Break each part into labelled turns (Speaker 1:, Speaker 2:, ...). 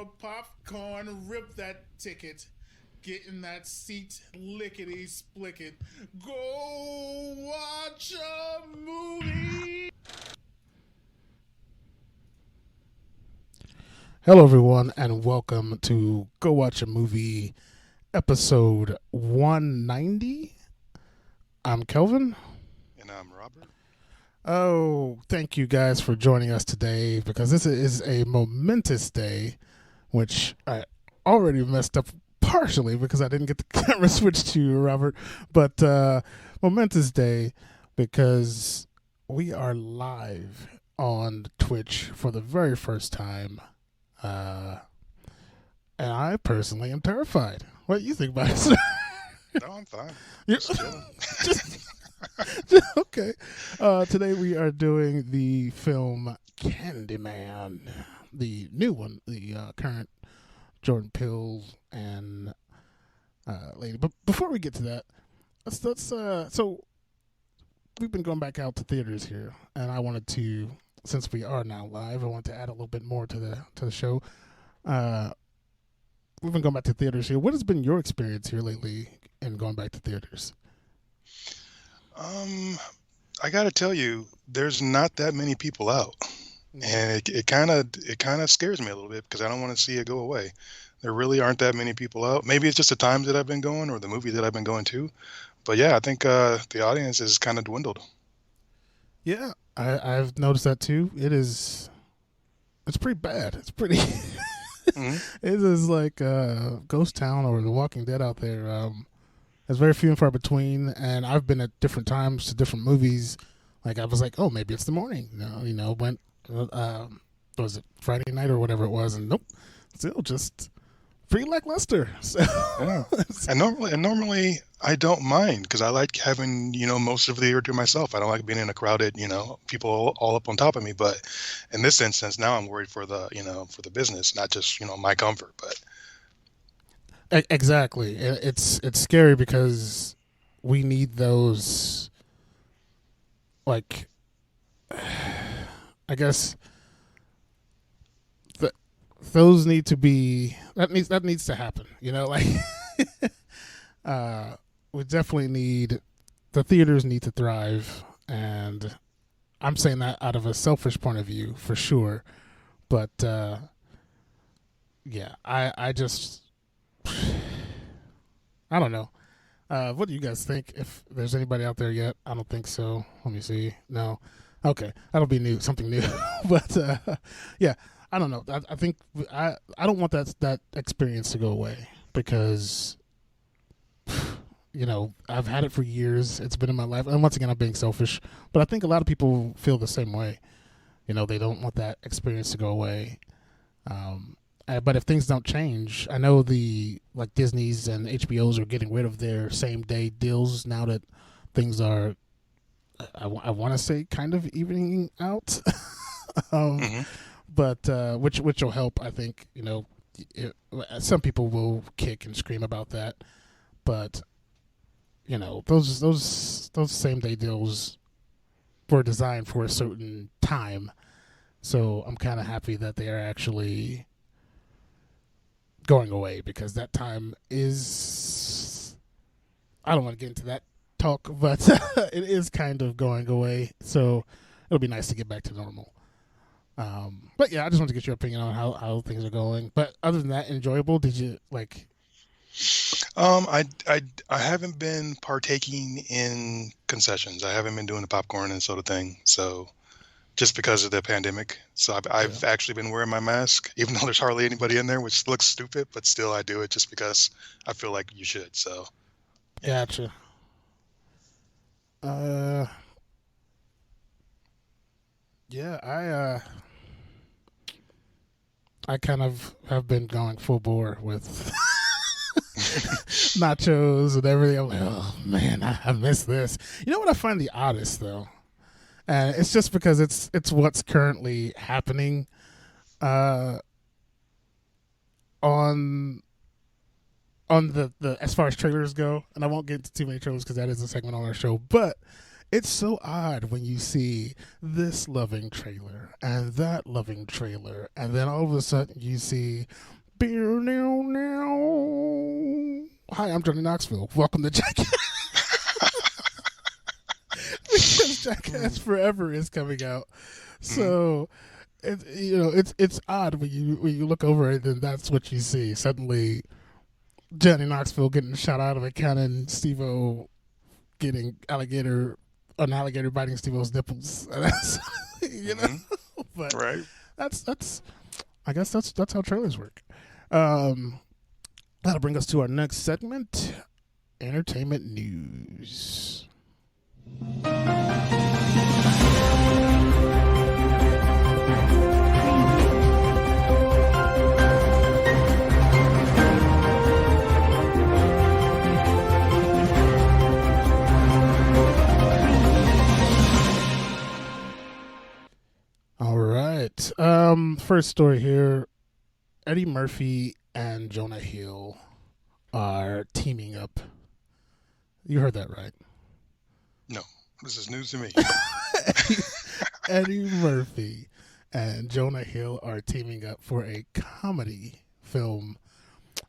Speaker 1: your popcorn, rip that ticket, get in that seat, lickety splicket, go watch a movie. Hello, everyone, and welcome to Go Watch a Movie, episode 190. I'm Kelvin.
Speaker 2: And I'm Robert.
Speaker 1: Oh, thank you guys for joining us today, because this is a momentous day, which I already messed up partially because I didn't get the camera switched to you, Robert. But momentous day because we are live on Twitch for the very first time. And I personally am terrified. What do you think about it?
Speaker 2: No, I'm fine.
Speaker 1: You're,
Speaker 2: Just chilling.
Speaker 1: Okay. Today we are doing the film CandyMan, the new one, the current Jordan Peele and lady. But before we get to that, let's so we've been going back out to theaters here, and I wanted to, since we are now live, I want to add a little bit more to the show. We've been going back to theaters here. What has been your experience here lately in going back to theaters?
Speaker 2: I got to tell you, there's not that many people out, and it kind of scares me a little bit because I don't want to see it go away. There really aren't that many people out. Maybe it's just the times that I've been going or the movie that I've been going to, but yeah, I think the audience has kind of dwindled.
Speaker 1: Yeah, I've noticed that too. It's pretty bad. It's pretty.
Speaker 2: Mm-hmm.
Speaker 1: It is like Ghost Town or The Walking Dead out there. It's very few and far between, and I've been at different times to different movies. Like I was like, oh, maybe it's the morning. Went was it Friday night or whatever it was, and nope, still just pretty lackluster. So
Speaker 2: Yeah, and normally I don't mind because I like having most of the year to myself. I don't like being in a crowded people all up on top of me. But in this instance, now I'm worried for the for the business, not just my comfort. But
Speaker 1: exactly, it's scary because we need those, like, I guess those need to be that needs to happen. Like we definitely need the theaters need to thrive, and I'm saying that out of a selfish point of view for sure. But yeah, I just I don't know. What do you guys think? If there's anybody out there yet, I don't think so. Let me see. No. Okay, that'll be something new. But yeah, I don't know. I think I don't want that experience to go away because I've had it for years. It's been in my life, and once again, I'm being selfish. But I think a lot of people feel the same way. They don't want that experience to go away. But if things don't change, I know like Disney's and HBO's are getting rid of their same day deals now that things are, I want to say, kind of evening out.
Speaker 2: mm-hmm.
Speaker 1: But which will help, I think. Some people will kick and scream about that, but those same day deals were designed for a certain time, so I'm kind of happy that they are actually going away, because that time is, I don't want to get into that talk, but it is kind of going away, so it'll be nice to get back to normal. But yeah, I just want to get your opinion on how things are going. But other than that, enjoyable. Did you like?
Speaker 2: I haven't been partaking in concessions. I haven't been doing the popcorn and soda thing. So just because of the pandemic. So I've actually been wearing my mask, even though there's hardly anybody in there, which looks stupid, but still I do it just because I feel like you should. So
Speaker 1: Gotcha. Yeah, I kind of have been going full bore with nachos and everything. I'm like, oh man, I miss this. You know what I find the oddest though? And it's just because it's what's currently happening on the as far as trailers go, and I won't get into too many trailers because that is a segment on our show, but it's so odd when you see this loving trailer and that loving trailer, and then all of a sudden you see, hi, I'm Johnny Knoxville. Welcome to Jackass. Because Jackass Forever is coming out, so it's odd when you look over it and that's what you see. Suddenly, Johnny Knoxville getting shot out of a cannon, Steve-O getting an alligator biting Steve-O's nipples. That's, but
Speaker 2: Right.
Speaker 1: that's I guess that's how trailers work. That'll bring us to our next segment, entertainment news. All right. First story here. Eddie Murphy and Jonah Hill are teaming up. You heard that right.
Speaker 2: No, this is news to me.
Speaker 1: Eddie Murphy and Jonah Hill are teaming up for a comedy film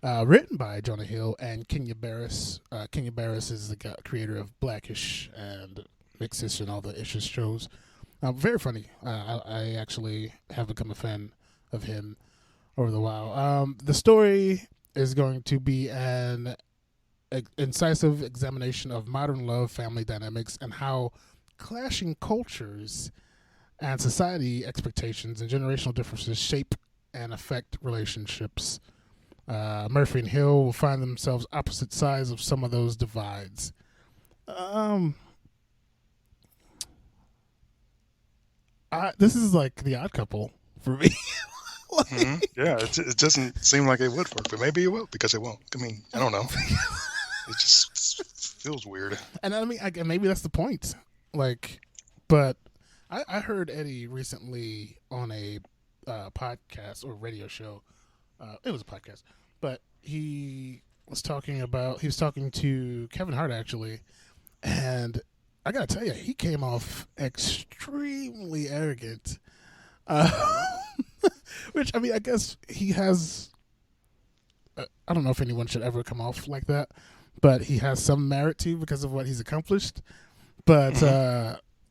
Speaker 1: written by Jonah Hill and Kenya Barris. Kenya Barris is the creator of Blackish and Mixed-ish and all the Ishes shows. Very funny. I actually have become a fan of him over the while. The story is going to be an incisive examination of modern love, family dynamics, and how clashing cultures and society expectations and generational differences shape and affect relationships. Murphy and Hill will find themselves opposite sides of some of those divides. This is like The Odd Couple for me.
Speaker 2: Yeah, it doesn't seem like it would work, but maybe it will because it won't. I mean, I don't know. It just feels weird.
Speaker 1: And I mean, maybe that's the point. But I heard Eddie recently on a podcast or radio show. It was a podcast, but he was talking to Kevin Hart actually, and I gotta tell you, he came off extremely arrogant. Which, I mean, I guess he has. I don't know if anyone should ever come off like that, but he has some merit to because of what he's accomplished. But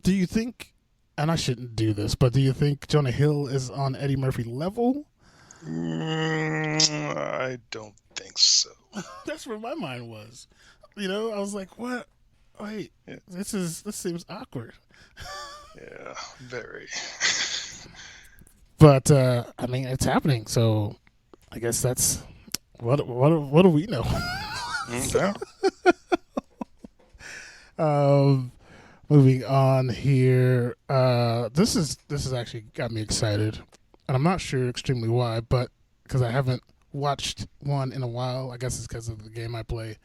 Speaker 1: do you think, and I shouldn't do this, but do you think Jonah Hill is on Eddie Murphy level?
Speaker 2: I don't think so.
Speaker 1: That's where my mind was. I was like, what? Wait,
Speaker 2: Yeah.
Speaker 1: this seems awkward.
Speaker 2: Yeah, very.
Speaker 1: But I mean, it's happening, so I guess that's what do we know?
Speaker 2: Yeah.
Speaker 1: Moving on here. This is actually got me excited, and I'm not sure extremely why, but because I haven't watched one in a while. I guess it's because of the game I play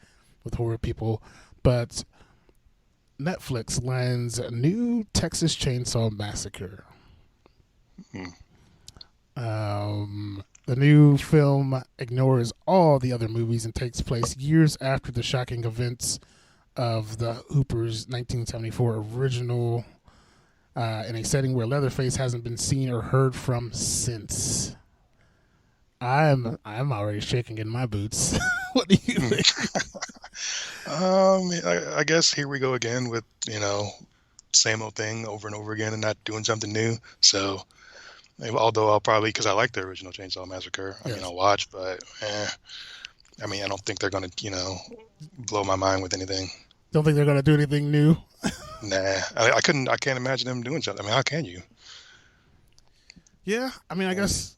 Speaker 1: with horror people. But Netflix lands a new Texas Chainsaw Massacre. The new film ignores all the other movies and takes place years after the shocking events of the Hoopers' 1974 original, in a setting where Leatherface hasn't been seen or heard from since. I'm already shaking in my boots. What do you think?
Speaker 2: I guess here we go again with same old thing over and over again and not doing something new. So. Although I'll probably, because I like the original Chainsaw Massacre, I mean, I'll watch, but I mean, I don't think they're going to, blow my mind with anything.
Speaker 1: Don't think they're going to do anything new?
Speaker 2: Nah, I can't imagine them doing something. I mean, how can you?
Speaker 1: Yeah, I mean, I guess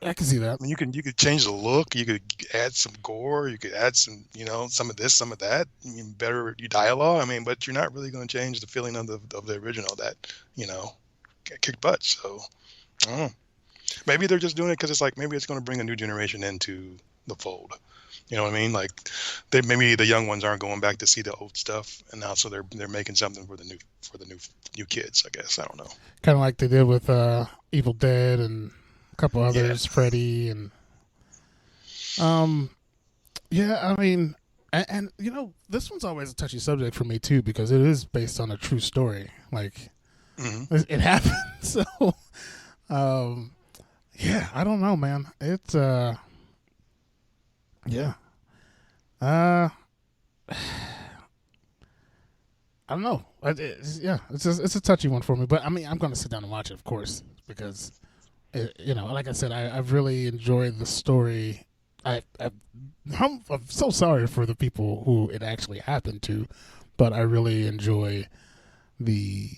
Speaker 1: I can see that.
Speaker 2: I mean, you could change the look, you could add some gore, you could add some, some of this, some of that, better dialogue. I mean, but you're not really going to change the feeling of the original that, kicked butt. So. Oh, maybe they're just doing it because it's like maybe it's going to bring a new generation into the fold. You know what I mean? Like maybe the young ones aren't going back to see the old stuff, and now so they're making something for the new kids. I guess I don't know.
Speaker 1: Kind of like they did with Evil Dead and a couple others, Freddy and yeah. I mean, And this one's always a touchy subject for me too because it is based on a true story. Like it happened. So, yeah, I don't know, man. It's yeah, I don't know. It's a touchy one for me. But I mean, I'm going to sit down and watch it, of course, because like I said, I've really enjoyed the story. I'm so sorry for the people who it actually happened to, but I really enjoy the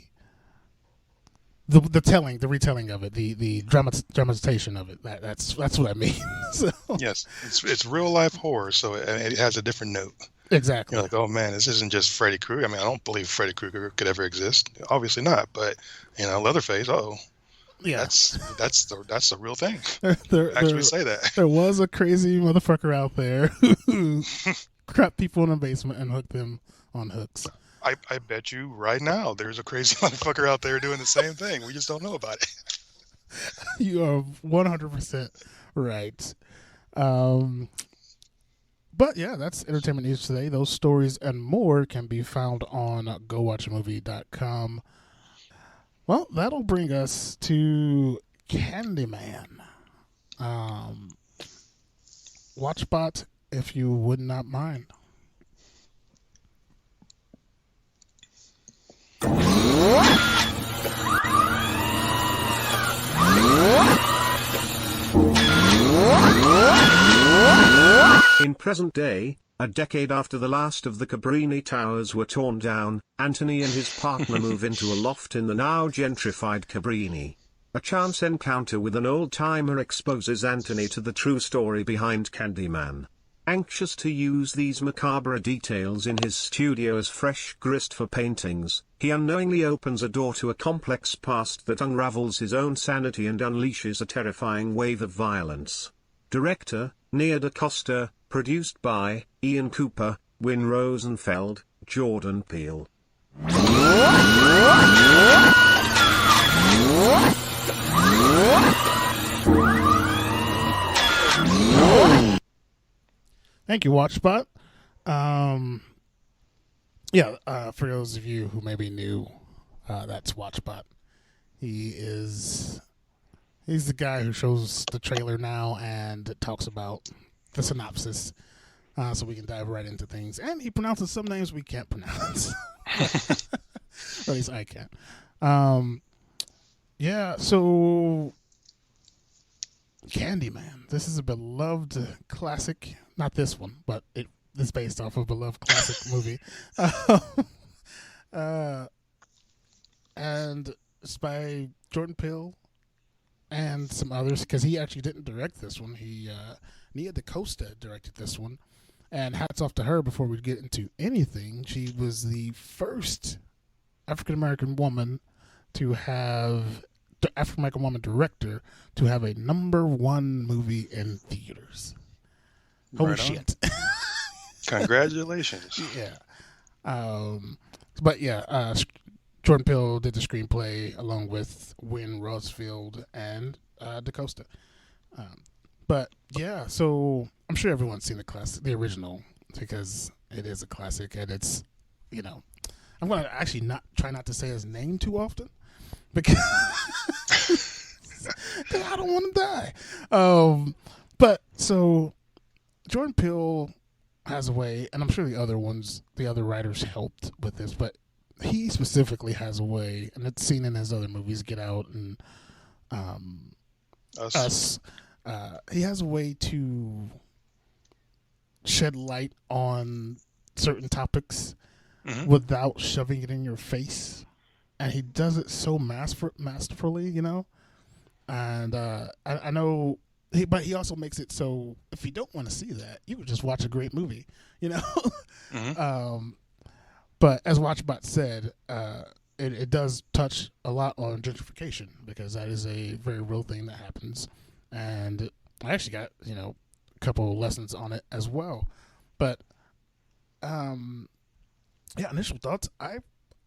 Speaker 1: retelling of it, the dramatization of it. That's what I mean. So,
Speaker 2: Yes, it's real life horror, so it has a different note.
Speaker 1: exactly.
Speaker 2: You're like, oh man, this isn't just Freddy Krueger. I mean, I don't believe Freddy Krueger could ever exist. Obviously not. But Leatherface.
Speaker 1: Yeah,
Speaker 2: that's the real thing.
Speaker 1: Actually
Speaker 2: say that
Speaker 1: there was a crazy motherfucker out there who trapped people in a basement and hooked them on hooks.
Speaker 2: I bet you right now there's a crazy motherfucker out there doing the same thing. We just don't know about it.
Speaker 1: You are 100% right. But yeah, that's entertainment news today. Those stories and more can be found on GoWatchAMovie.com. Well, that'll bring us to CandyMan. Watchbot, if you would not mind.
Speaker 3: In present day, a decade after the last of the Cabrini Towers were torn down, Anthony and his partner move into a loft in the now gentrified Cabrini. A chance encounter with an old-timer exposes Anthony to the true story behind CandyMan. Anxious to use these macabre details in his studio as fresh grist for paintings, he unknowingly opens a door to a complex past that unravels his own sanity and unleashes a terrifying wave of violence. Director, Nia DaCosta, produced by Ian Cooper, Win Rosenfeld, Jordan Peele.
Speaker 1: Thank you, WatchBot. For those of you who maybe knew, that's WatchBot. He's the guy who shows the trailer now and talks about the synopsis, so we can dive right into things. And he pronounces some names we can't pronounce. Or at least I can't. So CandyMan. This is a beloved classic. Not this one, but it is based off of a beloved classic movie. And it's by Jordan Peele and some others, because he actually didn't direct this one. Nia DaCosta directed this one. And hats off to her. Before we get into anything, she was the first African-American woman director to have a #1 movie in theaters. Holy
Speaker 2: right
Speaker 1: shit.
Speaker 2: Congratulations.
Speaker 1: Yeah. Jordan Peele did the screenplay along with Win Rosenfeld and DaCosta. So I'm sure everyone's seen the original, because it is a classic, and it's, I'm going to actually try not to say his name too often, because I don't want to die. So Jordan Peele has a way, and I'm sure the other writers helped with this, but he specifically has a way, and it's seen in his other movies, Get Out and Us. He has a way to shed light on certain topics without shoving it in your face, and he does it so masterfully, And I know, but he also makes it so if you don't want to see that, you could just watch a great movie, But as WatchBot said, it does touch a lot on gentrification, because that is a very real thing that happens. And I actually got, a couple of lessons on it as well. But, initial thoughts. I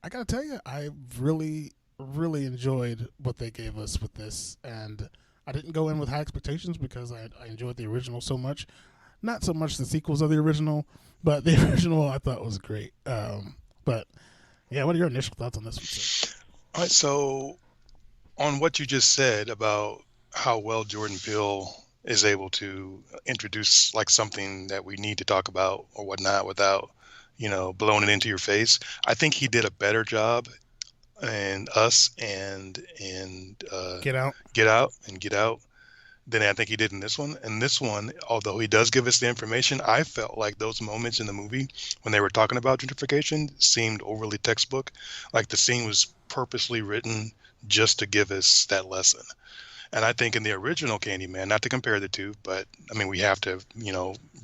Speaker 1: got to tell you, I really, really enjoyed what they gave us with this. And I didn't go in with high expectations because I enjoyed the original so much. Not so much the sequels of the original, but the original I thought was great. But yeah, what are your initial thoughts on this one, sir?
Speaker 2: All right, so on what you just said about how well Jordan Peele is able to introduce like something that we need to talk about or whatnot without, blowing it into your face, I think he did a better job in Us and Get Out than I think he did in this one. And this one, although he does give us the information, I felt like those moments in the movie when they were talking about gentrification seemed overly textbook. Like the scene was purposely written just to give us that lesson. And I think in the original Candyman, not to compare the two, but I mean, we have to,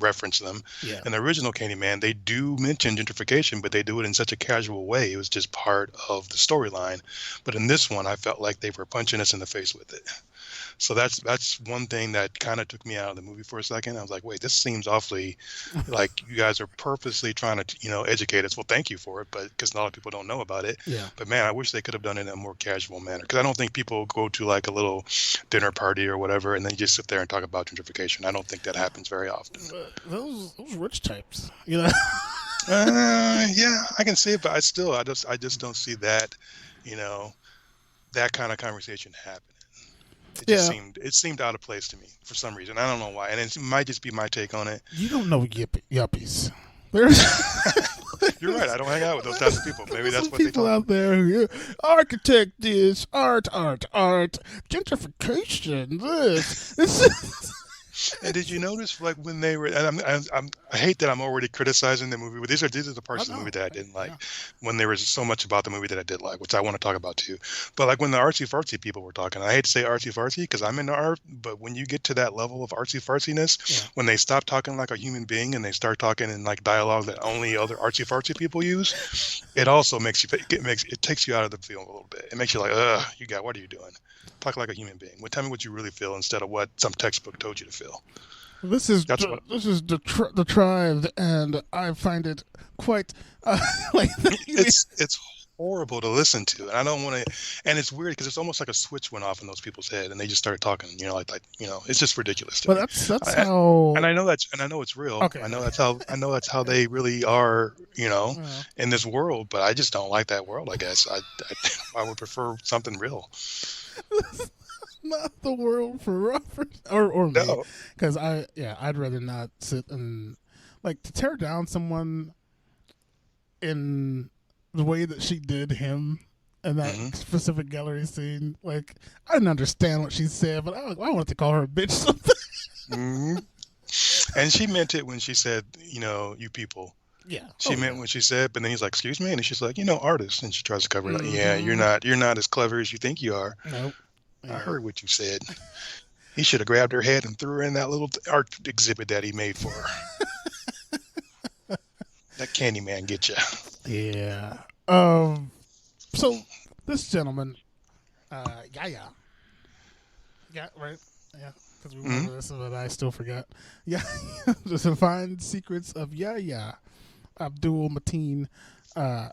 Speaker 2: reference them.
Speaker 1: Yeah.
Speaker 2: In the original Candyman, they do mention gentrification, but they do it in such a casual way. It was just part of the storyline. But in this one, I felt like they were punching us in the face with it. So that's one thing that kind of took me out of the movie for a second. I was like, wait, this seems awfully like you guys are purposely trying to, educate us. Well, thank you for it, but because a lot of people don't know about it.
Speaker 1: Yeah.
Speaker 2: But man, I wish they could have done it in a more casual manner, because I don't think people go to like a little dinner party or whatever and then you just sit there and talk about gentrification. I don't think that happens very often.
Speaker 1: Those rich types,
Speaker 2: Yeah, I can see it, but I just don't see that, that kind of conversation happening. It seemed out of place to me for some reason. I don't know why, and it might just be my take on it.
Speaker 1: You don't know yuppies.
Speaker 2: You're right. I don't hang out with those types of people. Maybe that's what they
Speaker 1: people
Speaker 2: talk
Speaker 1: out there who architect this, art, gentrification this.
Speaker 2: And did you notice, like, when they were? And I hate that I'm already criticizing the movie, but these are the parts of the movie that I didn't like. Yeah. When there was so much about the movie that I did like, which I want to talk about too. But like when the artsy fartsy people were talking, I hate to say artsy fartsy because I'm into art, but when you get to that level of artsy fartsiness, when they stop talking like a human being and they start talking in like dialogue that only other artsy fartsy people use, it also makes it takes you out of the film a little bit. It makes you like, what are you doing? Talk like a human being. Well, tell me what you really feel instead of what some textbook told you to feel.
Speaker 1: This is the tribe, and I find it quite like
Speaker 2: it's horrible to listen to, and I don't want to. And it's weird because it's almost like a switch went off in those people's head, and they just started talking. It's just ridiculous.
Speaker 1: But that's how.
Speaker 2: And I know it's real.
Speaker 1: Okay.
Speaker 2: I know that's how they really are. In this world, but I just don't like that world. I guess I would prefer something real.
Speaker 1: Not the world for Robert or me, because I'd rather not sit and like to tear down someone in the way that she did him in that specific gallery scene. Like I didn't understand what she said, but I wanted to call her a bitch something.
Speaker 2: And she meant it when she said, you people.
Speaker 1: Yeah,
Speaker 2: she meant what she said, but then he's like, "Excuse me," and she's like, "Artist," and she tries to cover it up. Yeah, you're not as clever as you think you are.
Speaker 1: Nope.
Speaker 2: I heard what you said. He should have grabbed her head and threw her in that little art exhibit that he made for her. That CandyMan get you.
Speaker 1: Yeah. So this gentleman, yeah, right, yeah. Because we remember this, but I still forgot. Yeah, the Fine Secrets of Abdul Mateen II. I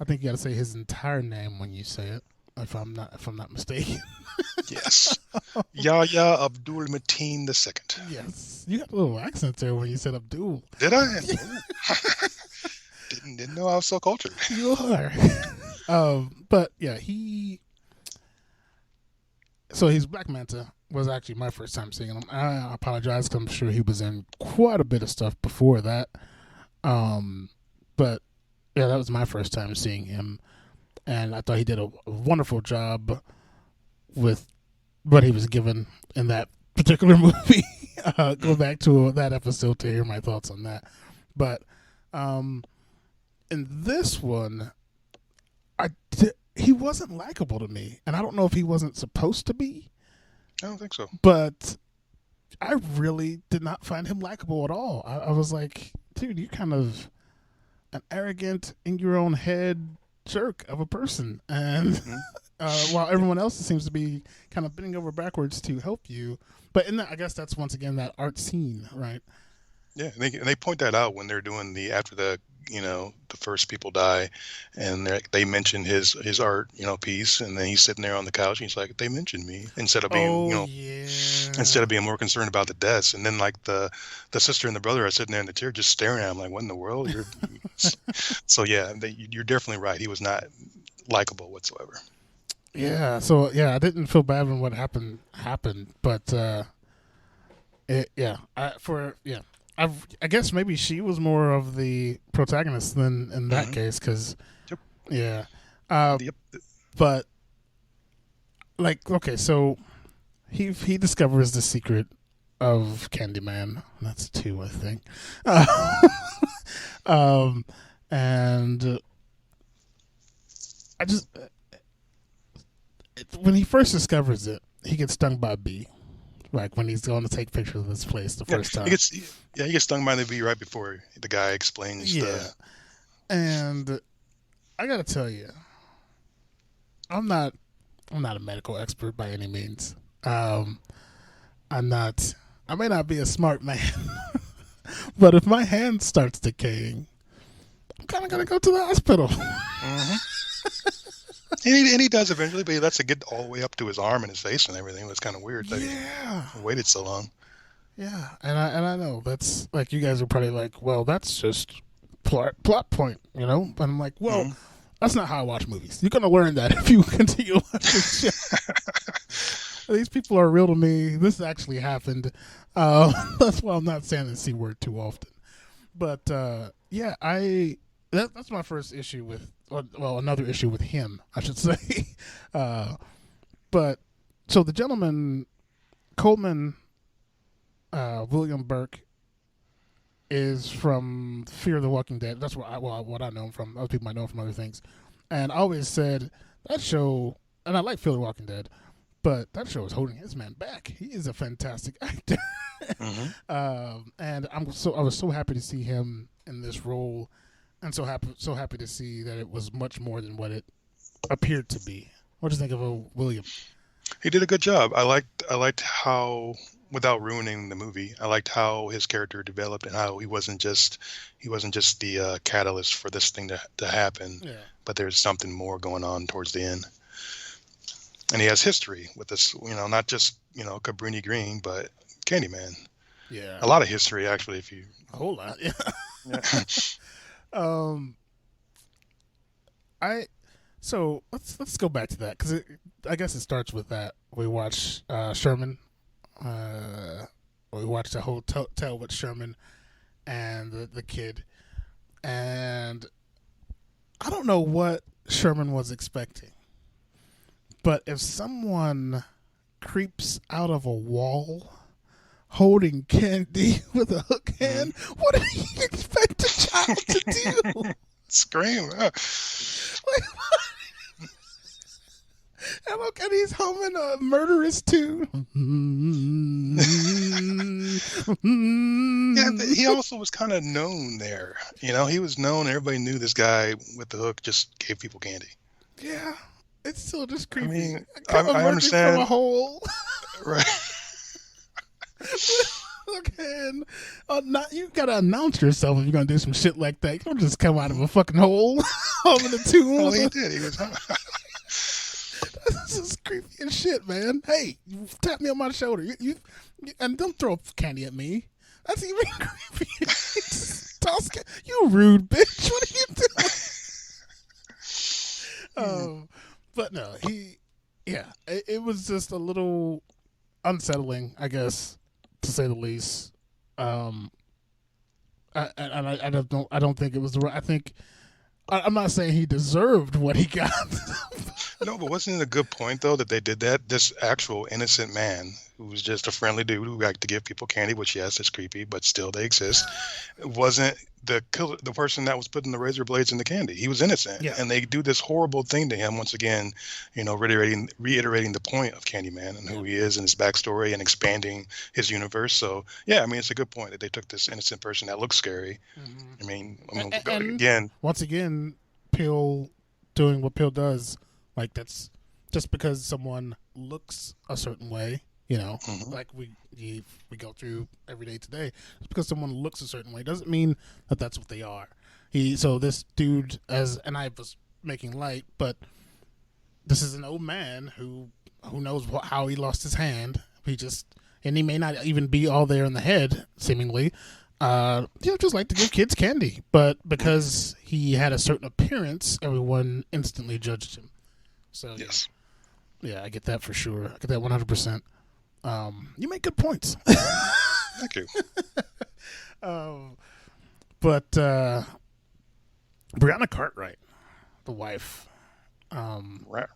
Speaker 1: think you got to say his entire name when you say it, if I'm not mistaken.
Speaker 2: Yes, Yahya Abdul Mateen II.
Speaker 1: Yes, you got a little accent there when you said Abdul.
Speaker 2: Did I? Didn't know I was so cultured.
Speaker 1: You are. But yeah, he's Black Manta. Was actually my first time seeing him. I apologize because I'm sure he was in quite a bit of stuff before that. But yeah, that was my first time seeing him, and I thought he did a wonderful job with what he was given in that particular movie. Go back to that episode to hear my thoughts on that. But in this one, he wasn't likable to me, and I don't know if he wasn't supposed to be.
Speaker 2: I don't think so.
Speaker 1: But I really did not find him likable at all. I was like, dude, you're kind of an arrogant, in your own head jerk of a person. And while everyone else seems to be kind of bending over backwards to help you. But I guess that's once again that art scene, right?
Speaker 2: Yeah, and they point that out when they're doing after the the first people die, and they mention his art, piece, and then he's sitting there on the couch, and he's like, they mentioned me, instead of being, instead of being more concerned about the deaths. And then like the sister and the brother are sitting there in the chair just staring at him like, what in the world? So yeah, you're definitely right. He was not likable whatsoever.
Speaker 1: Yeah. So yeah, I didn't feel bad when what happened, but I guess maybe she was more of the protagonist than in that case, because
Speaker 2: Yep.
Speaker 1: but like, okay, so he discovers the secret of CandyMan. That's 2, I think. And I just when he first discovers it, he gets stung by a bee. Like when he's going to take pictures of this place the first time.
Speaker 2: He gets stung by the bee right before the guy explains.
Speaker 1: And I gotta tell you, I'm not a medical expert by any means. I may not be a smart man, but if my hand starts decaying, I'm kind of gonna go to the hospital.
Speaker 2: Mm-hmm. And he does eventually, but he lets it get all the way up to his arm and his face and everything. It was kind of weird that he waited so long.
Speaker 1: Yeah, and I know that's like, you guys are probably like, well, that's just plot point, But I'm like, well, that's not how I watch movies. You're gonna learn that if you continue watching shit. These people are real to me. This actually happened. That's why I'm not saying the C word too often. But that's my first issue with. Well, another issue with him, I should say. But so the gentleman, Coleman, William Burke, is from Fear the Walking Dead. That's what I know him from. Other people might know him from other things. And I always said that show, and I like Fear the Walking Dead, but that show is holding his man back. He is a fantastic actor. And I was so happy to see him in this role. And so happy to see that it was much more than what it appeared to be. What do you think of William?
Speaker 2: He did a good job. I liked how, without ruining the movie, I liked how his character developed and how he wasn't just the catalyst for this thing to happen. Yeah. But there's something more going on towards the end. And he has history with this, not just Cabrini Green, but CandyMan.
Speaker 1: Yeah,
Speaker 2: a lot of history actually.
Speaker 1: A whole lot. Yeah. So let's go back to that, because I guess it starts with that. We watch Sherman. We watched the whole tale with Sherman and the kid, and I don't know what Sherman was expecting, but if someone creeps out of a wall holding candy with a hook hand, what do you expect a child to do?
Speaker 2: Scream.
Speaker 1: And look, and he's humming a murderous tune.
Speaker 2: Yeah, but he also was kind of known there. He was known. Everybody knew this guy with the hook just gave people candy.
Speaker 1: Yeah, it's still just creepy.
Speaker 2: I mean, I understand.
Speaker 1: From a hole.
Speaker 2: Right.
Speaker 1: Okay, you gotta announce yourself if you're gonna do some shit like that. You don't just come out of a fucking hole over the tune.
Speaker 2: Well, he did. He was.
Speaker 1: This is creepy as shit, man. Hey, you tap me on my shoulder. You and don't throw candy at me. That's even creepy. Toss you rude bitch. What are you doing? But no, it was just a little unsettling, I guess, to say the least. I don't think it was the right. I think I'm not saying he deserved what he got.
Speaker 2: No, but wasn't it a good point though that they did that? This actual innocent man who was just a friendly dude who liked to give people candy, which yes, is creepy, but still they exist. Wasn't the person that was putting the razor blades in the candy? He was innocent, and they do this horrible thing to him once again. Reiterating the point of CandyMan and who he is and his backstory and expanding his universe. So yeah, I mean it's a good point that they took this innocent person that looks scary. Mm-hmm. I mean again,
Speaker 1: once again, Peele doing what Peele does. Like, that's just because someone looks a certain way, like we go through every day today. Just because someone looks a certain way doesn't mean that that's what they are. So this dude, and I was making light, but this is an old man who knows how he lost his hand. And he may not even be all there in the head, seemingly. Just like to give kids candy, but because he had a certain appearance, everyone instantly judged him. So
Speaker 2: Yes.
Speaker 1: Yeah, I get that for sure. I get that 100%. You make good points.
Speaker 2: Thank you.
Speaker 1: But Brianna Cartwright, the wife.
Speaker 2: Rare.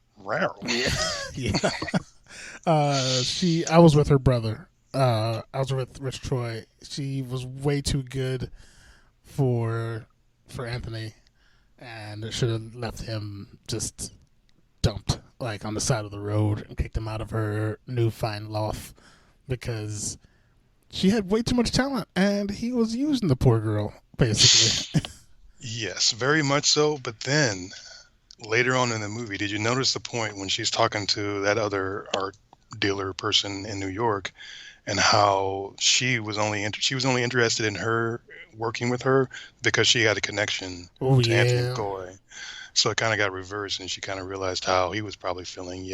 Speaker 1: Yeah. I was with her brother. I was with Rich Troy. She was way too good for Anthony, and should have left him just dumped, like on the side of the road, and kicked him out of her new fine loft because she had way too much talent, and he was using the poor girl, basically.
Speaker 2: Yes, very much so. But then later on in the movie, did you notice the point when she's talking to that other art dealer person in New York, and how she was only interested in her working with her because she had a connection to Anthony McCoy. So it kind of got reversed, and she kind of realized how he was probably feeling.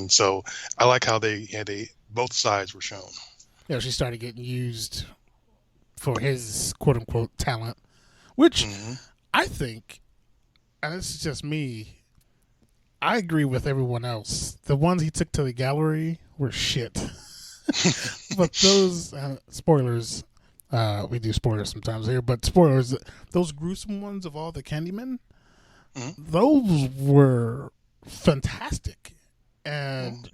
Speaker 2: So I like how both sides were shown.
Speaker 1: Yeah, she started getting used for his quote unquote talent, which I think, and this is just me, I agree with everyone else. The ones he took to the gallery were shit. But those spoilers, we do spoilers sometimes here, but spoilers, those gruesome ones of all the Candymen, those were fantastic, and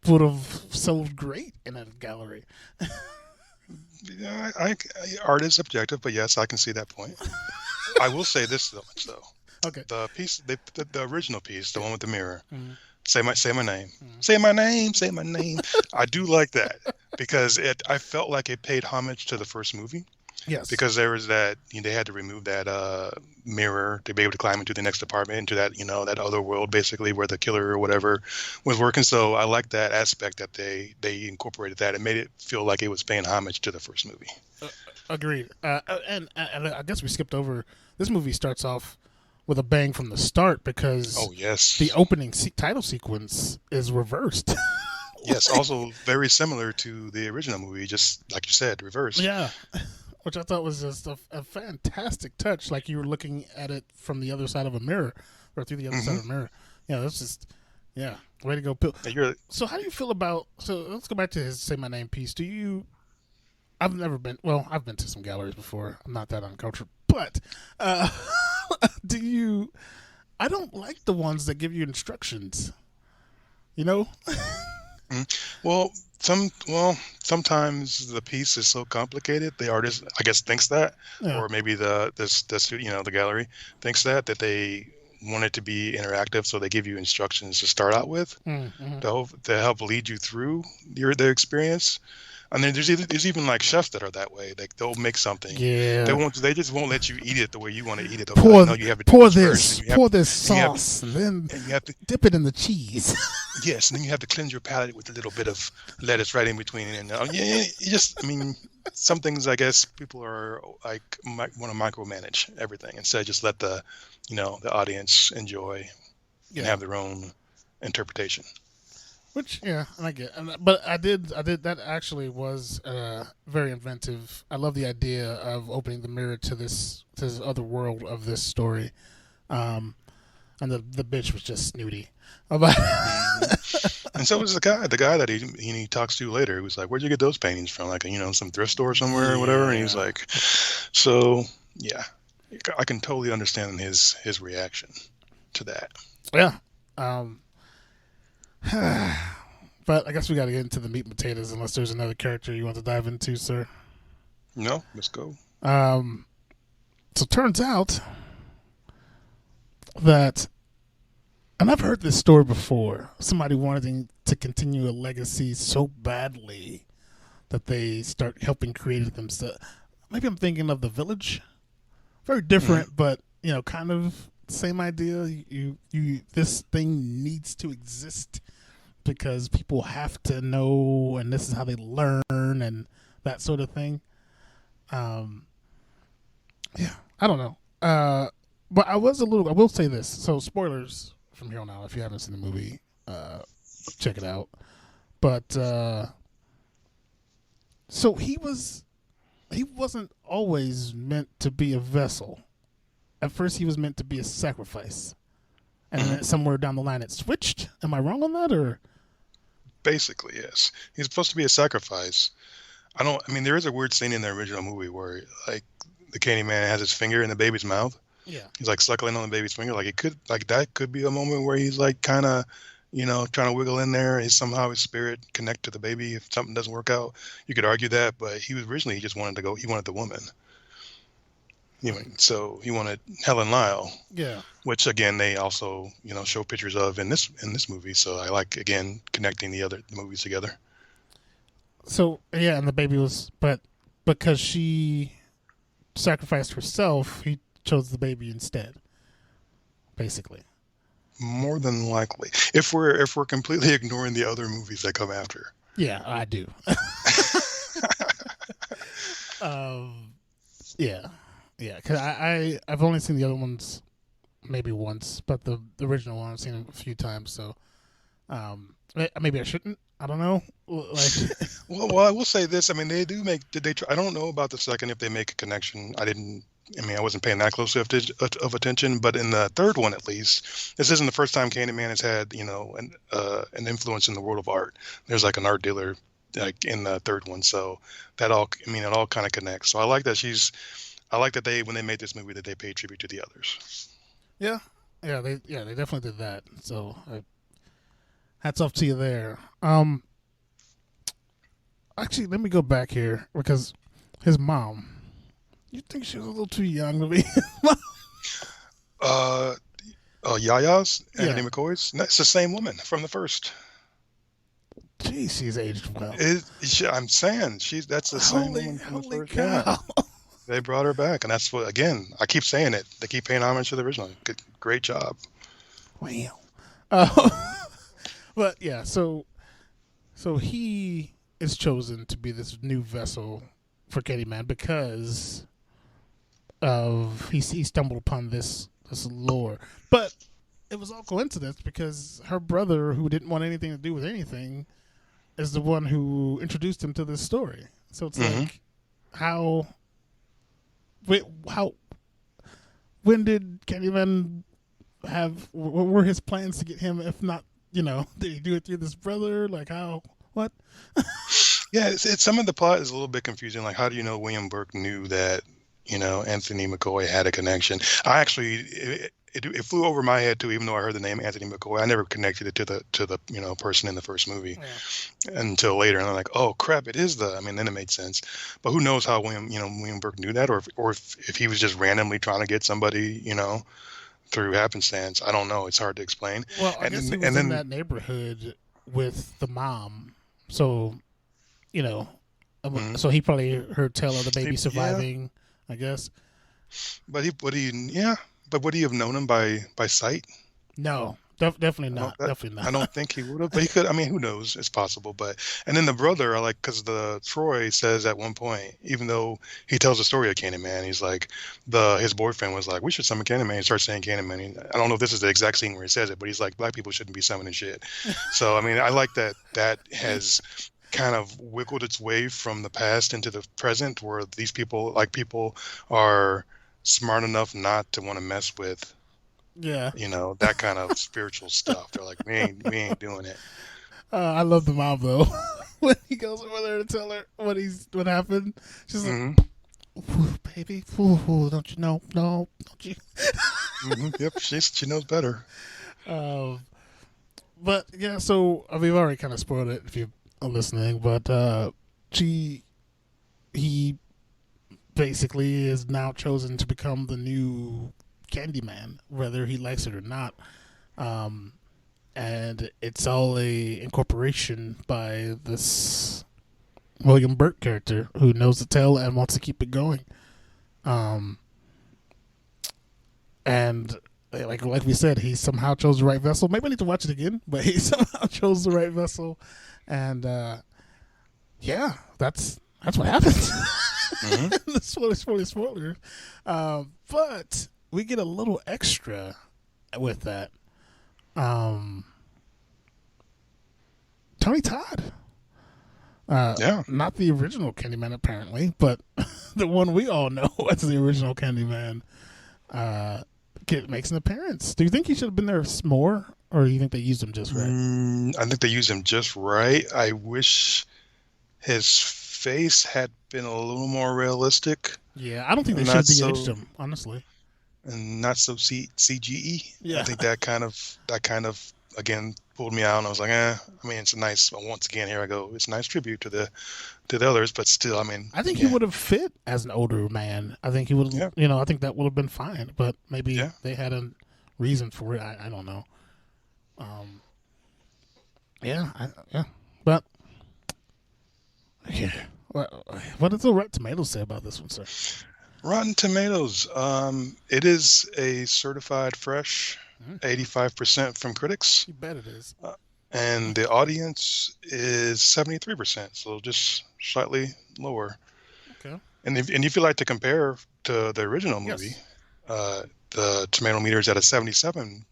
Speaker 1: would have sold great in a gallery.
Speaker 2: Yeah, art is subjective, but yes, I can see that point. I will say this though.
Speaker 1: Okay.
Speaker 2: The piece, the original piece, the one with the mirror. Say my name. Say my name. Say my name. I do like that because I felt like it paid homage to the first movie.
Speaker 1: Yes.
Speaker 2: Because there was that they had to remove that mirror to be able to climb into the next apartment, into that that other world basically where the killer or whatever was working. So I like that aspect that they incorporated that. It made it feel like it was paying homage to the first movie.
Speaker 1: Agreed. And I guess we skipped over. This movie starts off with a bang from the start because the opening title sequence is reversed.
Speaker 2: Yes, also very similar to the original movie, just like you said, reversed.
Speaker 1: Yeah, which I thought was just a fantastic touch, like you were looking at it from the other side of a mirror, or through the other side of a mirror. Yeah, that's just, way to go. So how do you feel about, let's go back to his Say My Name piece. I've been to some galleries before. I'm not that uncultured, but I don't like the ones that give you instructions.
Speaker 2: Well, sometimes the piece is so complicated. The artist, I guess, thinks that, or maybe the gallery thinks that they want it to be interactive, so they give you instructions to start out with to help lead you through their experience. And then there's even like chefs that are that way. Like they'll make something.
Speaker 1: Yeah.
Speaker 2: They just won't let you eat it the way you want to eat it.
Speaker 1: Pour this sauce, and then you have to dip it in the cheese.
Speaker 2: Yes, and then you have to cleanse your palate with a little bit of lettuce right in between. And some things I guess people are like want to micromanage everything instead of just let the audience enjoy and have their own interpretation.
Speaker 1: Which, and I get, but I did. That actually was very inventive. I love the idea of opening the mirror to this other world of this story, and the bitch was just snooty about.
Speaker 2: And so was the guy that he talks to later. He was like, "Where'd you get those paintings from? Like, some thrift store somewhere or whatever." And he's like, "So yeah, I can totally understand his reaction to that."
Speaker 1: Yeah. But I guess we got to get into the meat and potatoes unless there's another character you want to dive into, sir.
Speaker 2: No, let's go.
Speaker 1: So it turns out that, and I've heard this story before, somebody wanting to continue a legacy so badly that they start helping create it themselves. Maybe I'm thinking of The Village. Very different, but kind of same idea. You this thing needs to exist because people have to know, and this is how they learn, and that sort of thing. I I don't know. But I will say this. So spoilers from here on out. If you haven't seen the movie, check it out. But so he wasn't always meant to be a vessel. At first, he was meant to be a sacrifice, and then somewhere down the line, it switched. Am I wrong on that, or?
Speaker 2: Basically, yes. He's supposed to be a sacrifice. I mean, there is a weird scene in the original movie where, like, the CandyMan has his finger in the baby's mouth.
Speaker 1: Yeah.
Speaker 2: He's like suckling on the baby's finger. That could be a moment where he's like kind of, trying to wiggle in there. And somehow his spirit connect to the baby if something doesn't work out. You could argue that, but he just wanted to go. He wanted the woman. So he wanted Helen Lyle.
Speaker 1: Yeah.
Speaker 2: Which again they also show pictures of in this movie. So I like again connecting the movies together.
Speaker 1: So yeah, and the baby was, but because she sacrificed herself, he chose the baby instead. Basically.
Speaker 2: More than likely, if we're completely ignoring the other movies that come after.
Speaker 1: Yeah, I do. Yeah, because I've only seen the other ones maybe once, but the original one I've seen a few times. So maybe I shouldn't. I don't know.
Speaker 2: Well, I will say this. I mean, they do make. Did they? I don't know about the second if they make a connection. I wasn't paying that close of attention, but in the third one, at least, this isn't the first time CandyMan has had, an influence in the world of art. There's like an art dealer, like in the third one, so it all kind of connects. So I like that when they made this movie, that they paid tribute to the others.
Speaker 1: Yeah, they definitely did that. So hats off to you there. Actually, let me go back here because his mom. You think she was a little too young to be?
Speaker 2: Yaya's, Anthony McCoy's. It's the same woman from the first.
Speaker 1: Jeez, she's aged well.
Speaker 2: I'm saying that's the same woman from the first.
Speaker 1: Cow.
Speaker 2: Yeah. They brought her back, and that's what. Again, I keep saying it. They keep paying homage to the original. Great job.
Speaker 1: Wow. But yeah, so he is chosen to be this new vessel for CandyMan because of he stumbled upon this lore, but it was all coincidence because her brother, who didn't want anything to do with anything, is the one who introduced him to this story. So it's like, when did CandyMan have? What were his plans to get him? If not, did he do it through this brother? Like how? What?
Speaker 2: Yeah, some of the plot is a little bit confusing. Like, how do you know William Burke knew that, Anthony McCoy had a connection? I actually, it flew over my head too, even though I heard the name Anthony McCoy. I never connected it to the person in the first movie until later. And I'm like, oh crap, it is then it made sense. But who knows how William Burke knew that, or if he was just randomly trying to get somebody, through happenstance. I don't know. It's hard to explain.
Speaker 1: Well, I guess he was in that neighborhood with the mom. So, so he probably heard tell of the baby surviving, I guess.
Speaker 2: But would he have known him by sight?
Speaker 1: No, definitely not. Definitely not.
Speaker 2: I don't think he would have, but he could. I mean, who knows? It's possible. And then the brother, because Troy says at one point, even though he tells the story of CandyMan, he's like, his boyfriend was like, we should summon CandyMan. He starts saying CandyMan. I don't know if this is the exact scene where he says it, but he's like, black people shouldn't be summoning shit. So, I like that has kind of wiggled its way from the past into the present, where these people are smart enough not to want to mess with that kind of spiritual stuff. They're like, we ain't doing it.
Speaker 1: I love the mom though. When he goes over there to tell her what happened, she's like, ooh, baby, ooh, don't you know? No, don't you?
Speaker 2: Yep, she knows better.
Speaker 1: But yeah, so we've already kind of spoiled it if you are listening, but he basically is now chosen to become the new CandyMan, whether he likes it or not. And it's all a incorporation by this William Burke character who knows the tale and wants to keep it going. And like we said, he somehow chose the right vessel. Maybe I need to watch it again, but he somehow chose the right vessel. And that's what happens.
Speaker 2: Mm-hmm.
Speaker 1: Spoiler. But we get a little extra with that. Tony Todd.
Speaker 2: Yeah.
Speaker 1: Not the original Candyman, apparently, but the one we all know as the original Candyman makes an appearance. Do you think he should have been there more, or do you think they used him just right?
Speaker 2: I think they used him just right. I wish his face had been a little more realistic.
Speaker 1: Yeah, I don't think they should
Speaker 2: Not
Speaker 1: have
Speaker 2: so,
Speaker 1: de-aged him, honestly.
Speaker 2: and not so CGE.
Speaker 1: Yeah.
Speaker 2: I think that kind of again pulled me out, and I was like, I mean, it's a nice. Once again, here I go. It's a nice tribute to the others, but still, I mean,
Speaker 1: I think he would have fit as an older man. I think he would, I think that would have been fine. But maybe they had a reason for it. I don't know. But yeah. What does the Rotten Tomatoes say about this one, sir?
Speaker 2: Rotten Tomatoes. It is a certified fresh, 85% from critics.
Speaker 1: You bet it is.
Speaker 2: And the audience is 73%, so just slightly lower.
Speaker 1: Okay.
Speaker 2: And if you like to compare to the original movie, the tomato meter is at a 77%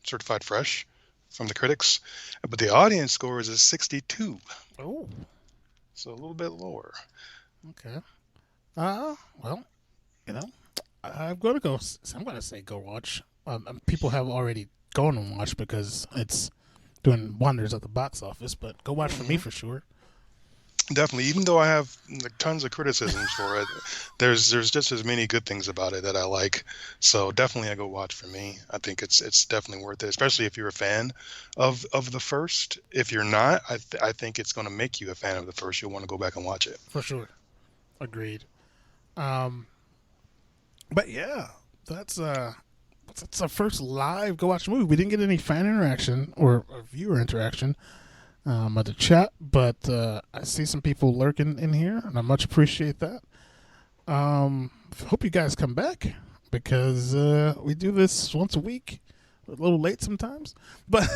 Speaker 2: certified fresh from the critics, but the audience score is a 62.
Speaker 1: Oh.
Speaker 2: So a little bit lower.
Speaker 1: Okay. Well, I'm going to say go watch. People have already gone and watched because it's doing wonders at the box office, but go watch for me for sure.
Speaker 2: Definitely, even though I have tons of criticisms for it, there's just as many good things about it that I like. So definitely, I go watch for me. I think it's definitely worth it, especially if you're a fan of the first. If you're not, I think it's going to make you a fan of the first. You'll want to go back and watch it
Speaker 1: for sure. Agreed. But yeah, that's our first live go watch movie. We didn't get any fan interaction or viewer interaction. At the chat, but I see some people lurking in here, and I much appreciate that. Hope you guys come back because we do this once a week, a little late sometimes, but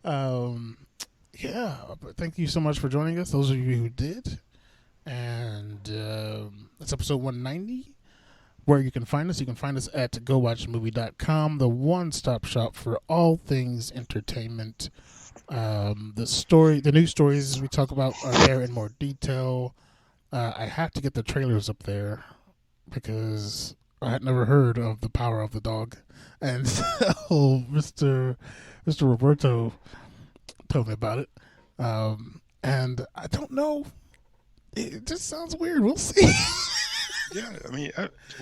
Speaker 1: yeah. But thank you so much for joining us, those of you who did, and that's episode 190. Where you can find us at gowatchmovie.com, the one-stop shop for all things entertainment. The news stories we talk about are there in more detail. I have to get the trailers up there because I had never heard of The Power of the Dog, and so Mr. Roberto told me about it, and I don't know. It just sounds weird. We'll see.
Speaker 2: Yeah, I mean,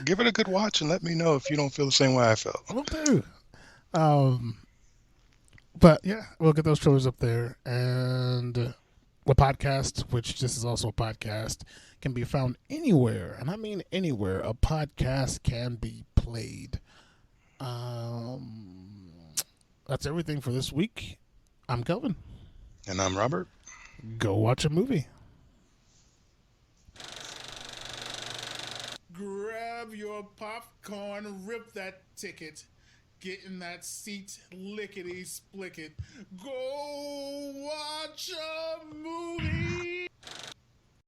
Speaker 2: give it a good watch and let me know if you don't feel the same way I felt.
Speaker 1: Will do. But yeah, we'll get those trailers up there. And the podcast, which this is also a podcast, can be found anywhere. And I mean anywhere a podcast can be played. That's everything for this week. I'm Kelvin.
Speaker 2: And I'm Robert.
Speaker 1: Go watch a movie. Grab your popcorn, rip that ticket. Get in that seat, lickety-split it. Go watch a